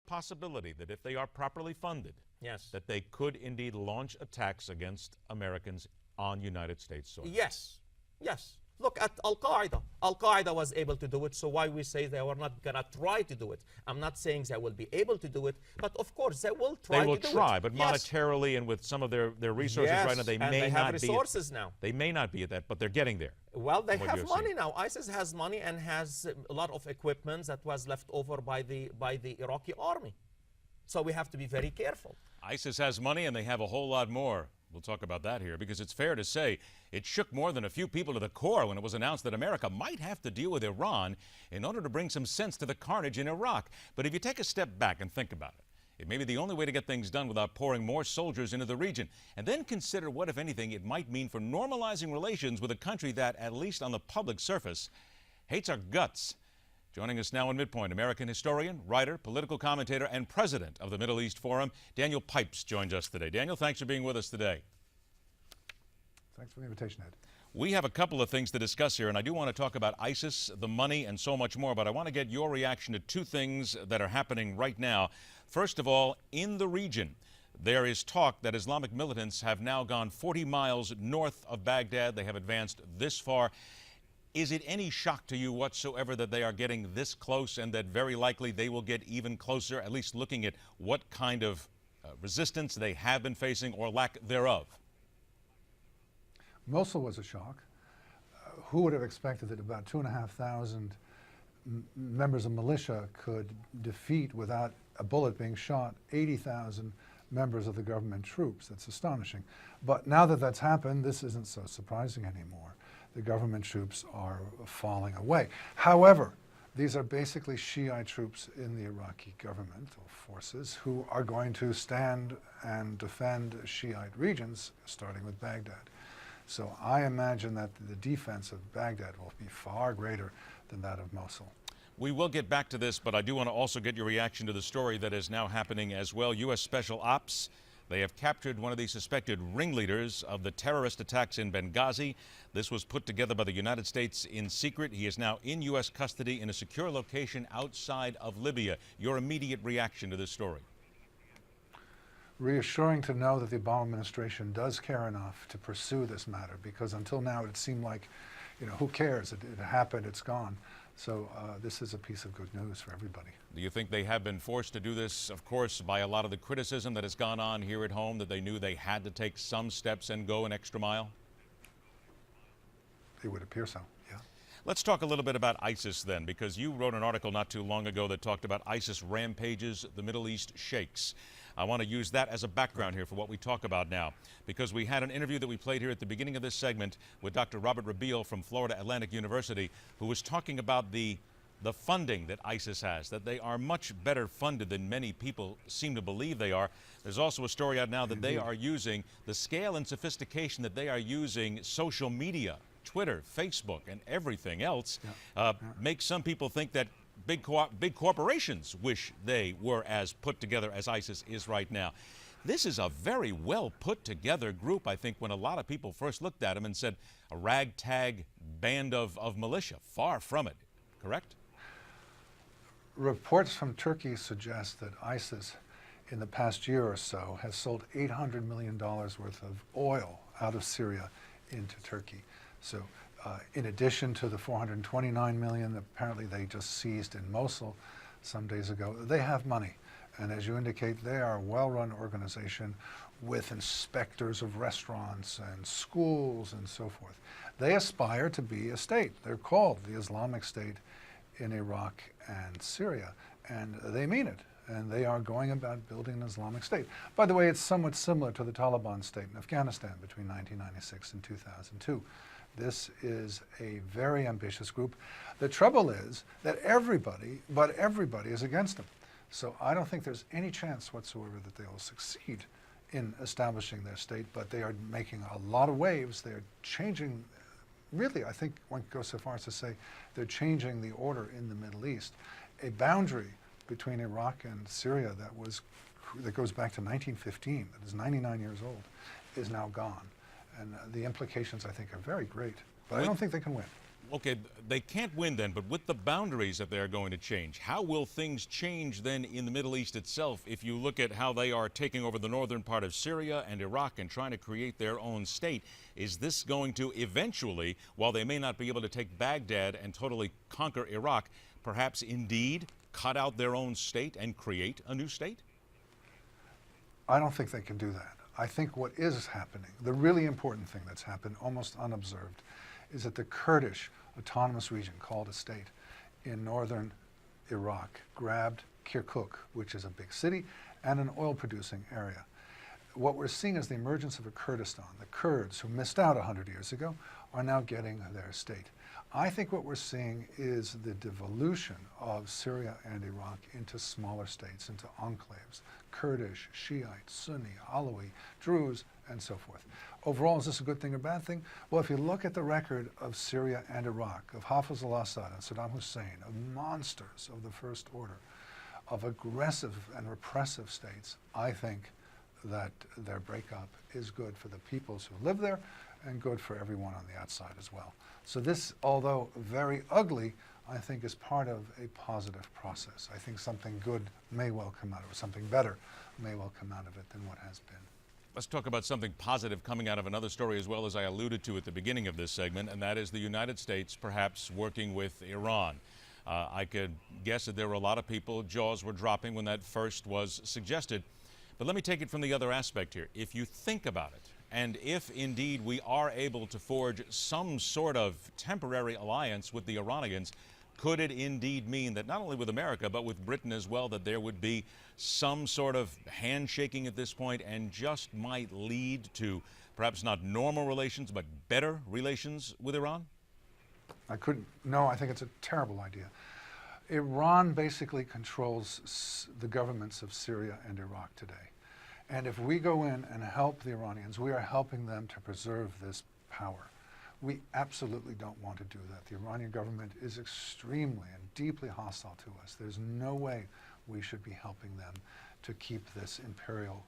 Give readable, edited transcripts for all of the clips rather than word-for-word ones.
possibility that if they are properly funded, Yes. that they could indeed launch attacks against Americans on United States soil? Yes. Yes. Look at Al-Qaeda. Al-Qaeda was able to do it, so why we say they were not going to try to do it? I'm not saying they will be able to do it, but of course they will try to do it. They will try, but monetarily and with some of their resources right now, they may not be. They have resources now. They may not be at that, but they're getting there. Well, they have money now. ISIS has money and has a lot of equipment that was left over by the Iraqi army. So we have to be very careful. ISIS has money and they have a whole lot more. We'll talk about that here because it's fair to say it shook more than a few people to the core when it was announced that America might have to deal with Iran in order to bring some sense to the carnage in Iraq. But if you take a step back and think about it, it may be the only way to get things done without pouring more soldiers into the region. And then consider what, if anything, it might mean for normalizing relations with a country that, at least on the public surface, hates our guts. Joining us now in Midpoint, American historian, writer, political commentator, and president of the Middle East Forum, Daniel Pipes joins us today. Daniel, thanks for being with us today. Thanks for the invitation, Ed. We have a couple of things to discuss here, and I do want to talk about ISIS, the money, and so much more, but I want to get your reaction to two things that are happening right now. First of all, in the region, there is talk that Islamic militants have now gone 40 miles north of Baghdad. They have advanced this far. Is it any shock to you whatsoever that they are getting this close and that very likely they will get even closer, at least looking at what kind of resistance they have been facing or lack thereof? Mosul was a shock. Who would have expected that about 2,500 members of militia could defeat, without a bullet being shot, 80,000 members of the government troops? That's astonishing. But now that that's happened, this isn't so surprising anymore. The government troops are falling away. However, these are basically Shiite troops in the Iraqi governmental forces who are going to stand and defend Shiite regions, starting with Baghdad. So I imagine that the defense of Baghdad will be far greater than that of Mosul. We will get back to this, but I do want to also get your reaction to the story that is now happening as well. U.S. Special Ops, they have captured one of the suspected ringleaders of the terrorist attacks in Benghazi. This was put together by the United States in secret. He is now in U.S. custody in a secure location outside of Libya. Your immediate reaction to this story? Reassuring to know that the Obama administration does care enough to pursue this matter, because until now it seemed like, who cares? It happened, it's gone. So this is a piece of good news for everybody. Do you think they have been forced to do this, of course, by a lot of the criticism that has gone on here at home, that they knew they had to take some steps and go an extra mile? It would appear so, yeah. Let's talk a little bit about ISIS then, because you wrote an article not too long ago that talked about ISIS rampages, the Middle East shakes. I want to use that as a background here for what we talk about now, because we had an interview that we played here at the beginning of this segment with Dr. Robert Rabiel from Florida Atlantic University, who was talking about the funding that ISIS has, that they are much better funded than many people seem to believe they are. There's also a story out now that they are using the scale and sophistication that they are using social media, Twitter, Facebook, and everything else, makes some people think that big corporations wish they were as put together as ISIS is right now. This is a very well put together group, I think, when a lot of people first looked at them and said a ragtag band of militia. Far from it, correct? Reports from Turkey suggest that ISIS in the past year or so has sold $800 million worth of oil out of Syria into Turkey. So in addition to the $429 million that apparently they just seized in Mosul some days ago, they have money. And as you indicate, they are a well-run organization with inspectors of restaurants and schools and so forth. They aspire to be a state. They're called the Islamic State in Iraq and Syria, and they mean it. And they are going about building an Islamic State. By the way, it's somewhat similar to the Taliban state in Afghanistan between 1996 and 2002. This is a very ambitious group. The trouble is that everybody is against them. So I don't think there's any chance whatsoever that they will succeed in establishing their state, but they are making a lot of waves. They're changing, really, I think one could go so far as to say they're changing the order in the Middle East. A boundary between Iraq and Syria that goes back to 1915, that is 99 years old, is now gone. And the implications, I think, are very great. But I don't think they can win. Okay, they can't win then, but with the boundaries that they're going to change, how will things change then in the Middle East itself if you look at how they are taking over the northern part of Syria and Iraq and trying to create their own state? Is this going to eventually, while they may not be able to take Baghdad and totally conquer Iraq, perhaps indeed cut out their own state and create a new state? I don't think they can do that. I think what is happening, the really important thing that's happened almost unobserved, is that the Kurdish autonomous region, called a state, in northern Iraq grabbed Kirkuk, which is a big city and an oil-producing area. What we're seeing is the emergence of a Kurdistan. The Kurds, who missed out 100 years ago, are now getting their state. I think what we're seeing is the devolution of Syria and Iraq into smaller states, into enclaves, Kurdish, Shiite, Sunni, Alawi, Druze, and so forth. Overall, is this a good thing or bad thing? Well, if you look at the record of Syria and Iraq, of Hafez al-Assad and Saddam Hussein, of monsters of the First Order, of aggressive and repressive states, I think that their breakup is good for the peoples who live there and good for everyone on the outside as well. So this, although very ugly, I think is part of a positive process. I think something good may well come out of it, something better may well come out of it than what has been. Let's talk about something positive coming out of another story as well, as I alluded to at the beginning of this segment, and that is the United States perhaps working with Iran. I could guess that there were a lot of people, jaws were dropping when that first was suggested. But let me take it from the other aspect here. If you think about it, and if indeed we are able to forge some sort of temporary alliance with the Iranians, could it indeed mean that not only with America, but with Britain as well, that there would be some sort of handshaking at this point and just might lead to perhaps not normal relations, but better relations with Iran? No, I think it's a terrible idea. Iran basically controls the governments of Syria and Iraq today. And if we go in and help the Iranians, we are helping them to preserve this power. We absolutely don't want to do that. The Iranian government is extremely and deeply hostile to us. There's no way we should be helping them to keep this imperial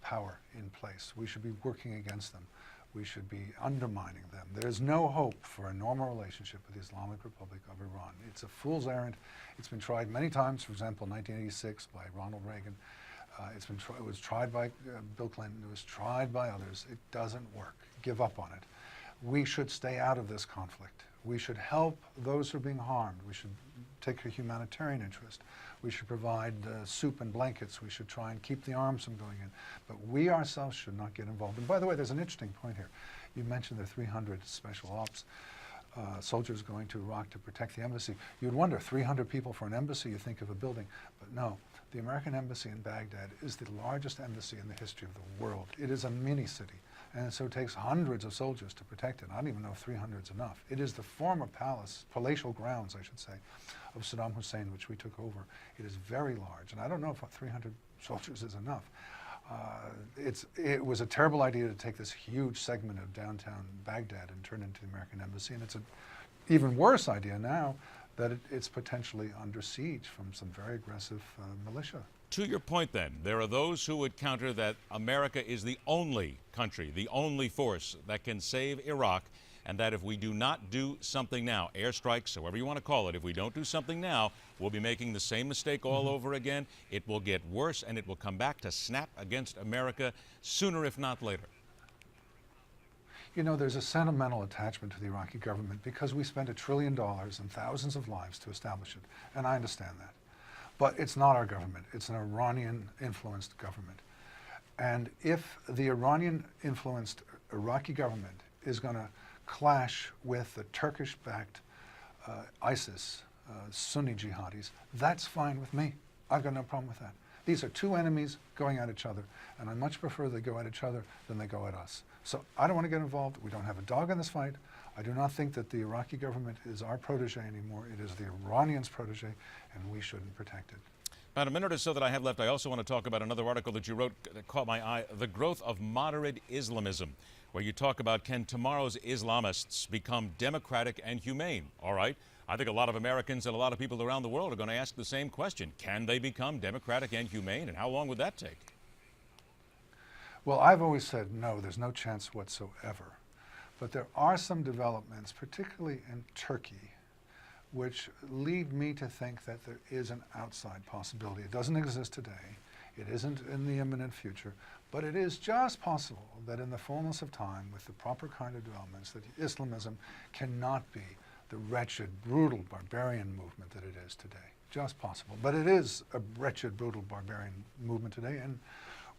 power in place. We should be working against them. We should be undermining them. There is no hope for a normal relationship with the Islamic Republic of Iran. It's a fool's errand. It's been tried many times, for example, 1986 by Ronald Reagan. It was tried by Bill Clinton. It was tried by others. It doesn't work. Give up on it. We should stay out of this conflict. We should help those who are being harmed. We should take a humanitarian interest. We should provide soup and blankets. We should try and keep the arms from going in. But we ourselves should not get involved. And by the way, there's an interesting point here. You mentioned the 300 special ops soldiers going to Iraq to protect the embassy. You'd wonder, 300 people for an embassy, you think of a building. But no, the American embassy in Baghdad is the largest embassy in the history of the world. It is a mini city. And so it takes hundreds of soldiers to protect it. I don't even know if 300 is enough. It is the former palace, palatial grounds, I should say, of Saddam Hussein, which we took over. It is very large, and I don't know if 300 soldiers is enough. It was a terrible idea to take this huge segment of downtown Baghdad and turn it into the American embassy, and it's an even worse idea now that it's potentially under siege from some very aggressive militia. To your point then, there are those who would counter that America is the only country, the only force that can save Iraq, and that if we do not do something now, airstrikes, however you want to call it, if we don't do something now, we'll be making the same mistake all over again. It will get worse, and it will come back to snap against America sooner, if not later. You know, there's a sentimental attachment to the Iraqi government because we spent $1 trillion and thousands of lives to establish it, and I understand that. But it's not our government. It's an Iranian-influenced government. And if the Iranian-influenced Iraqi government is going to clash with the Turkish-backed ISIS, Sunni jihadis, that's fine with me. I've got no problem with that. These are two enemies going at each other, and I much prefer they go at each other than they go at us. So I don't want to get involved. We don't have a dog in this fight. I do not think that the Iraqi government is our protege anymore. It is the Iranians' protege, and we shouldn't protect it. About a minute or so that I have left, I also want to talk about another article that you wrote that caught my eye, The Growth of Moderate Islamism, where you talk about, can tomorrow's Islamists become democratic and humane? All right. I think a lot of Americans and a lot of people around the world are going to ask the same question. Can they become democratic and humane, and how long would that take? Well, I've always said no, there's no chance whatsoever. But there are some developments, particularly in Turkey, which lead me to think that there is an outside possibility. It doesn't exist today. It isn't in the imminent future, but it is just possible that in the fullness of time, with the proper kind of developments, that Islamism cannot be the wretched, brutal, barbarian movement that it is today. Just possible. But it is a wretched, brutal, barbarian movement today, and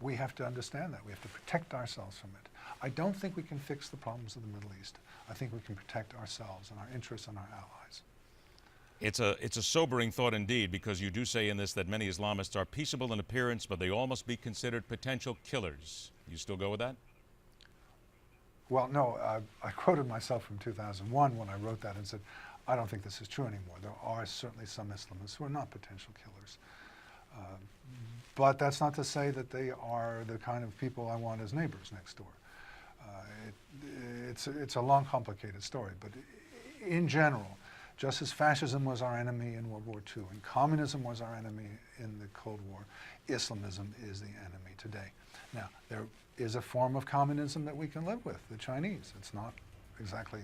we have to understand that. We have to protect ourselves from it. I don't think we can fix the problems of the Middle East. I think we can protect ourselves and our interests and our allies. It's a sobering thought indeed, because you do say in this that many Islamists are peaceable in appearance, but they all must be considered potential killers. You still go with that? Well, no, I quoted myself from 2001 when I wrote that and said, I don't think this is true anymore. There are certainly some Islamists who are not potential killers. But that's not to say that they are the kind of people I want as neighbors next door. It's a long, complicated story, but in general, just as fascism was our enemy in World War II and communism was our enemy in the Cold War, Islamism is the enemy today. Now, there is a form of communism that we can live with, the Chinese. It's not exactly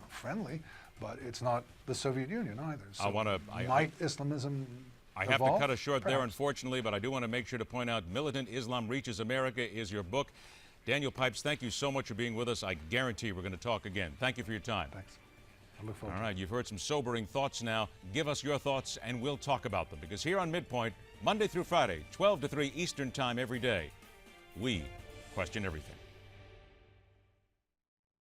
friendly, but it's not the Soviet Union either. So might Islamism I have evolve? to cut us short there, Perhaps. unfortunately, but I do want to make sure to point out Militant Islam Reaches America is your book. Daniel Pipes, thank you so much for being with us. I guarantee we're going to talk again. Thank you for your time. Thanks. I look forward All to it. right, you've heard some sobering thoughts now. Give us your thoughts and we'll talk about them, because here on Midpoint, Monday through Friday, 12 to 3 Eastern Time every day, we question everything.